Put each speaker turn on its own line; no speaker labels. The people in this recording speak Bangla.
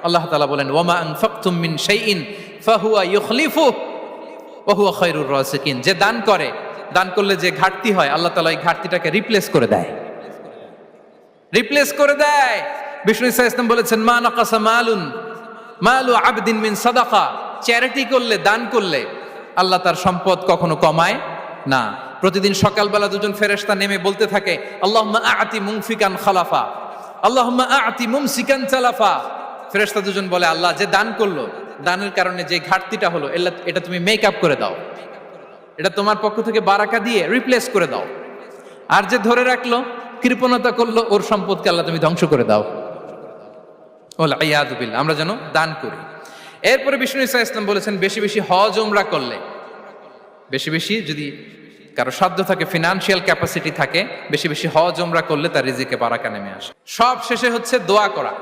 আল্লাহ তাআলা বলেন ওয়ামা আনফাকতুম মিন শাইইন ফাহুয়া ইউখলিফুহু ওয়া হুয়া খায়রুর রাসিকিন। যে দান করে, দান করলে যে ঘাটতি হয় আল্লাহ তাআলা এই ঘাটতিটাকে রিপ্লেস করে দেয়, রিপ্লেস করে দেয়। বিষ্ণু ইসা ইসলাম বলেছেন মা নাকাসা মালু আবদিন মিন সাদাকা। চ্যারিটি করলে, দান করলে আল্লাহ তার সম্পদ কখনো কমায় না। প্রতিদিন সকালবেলা দুজন ফেরেশতা নেমে বলতে থাকে আল্লাহুম্মা আ'তি মুনফিকান খালাফা, আল্লাহুম্মা আ'তি মুমসিকান চালাফা। ফেরেশতা দুজন বলে আল্লাহ, যে দান করলো, দানের কারণে যে ঘাটতিটা হলো এটা তুমি মেক আপ করে দাও, এটা তোমার পক্ষ থেকে বারাকা দিয়ে রিপ্লেস করে দাও। আর যে ধরে রাখলো, কৃপণতা করলো, ওর সম্পদকে আল্লাহ তুমি ধ্বংস করে দাও। ওয়াল ইয়াদু বিল্লাহ। আমরা যেন দান করি। এরপরে বিষ্ণু ইসা ইসলাম বলেছেন বেশি বেশি হজ উমরা করলে, বেশি বেশি যদি কারো সাধ্য থাকে, ফিনান্সিয়াল ক্যাপাসিটি থাকে, বেশি বেশি হজ উমরা করলে তার রিজিকে বারাকা নেমে আসে। সব শেষে হচ্ছে দোয়া করা।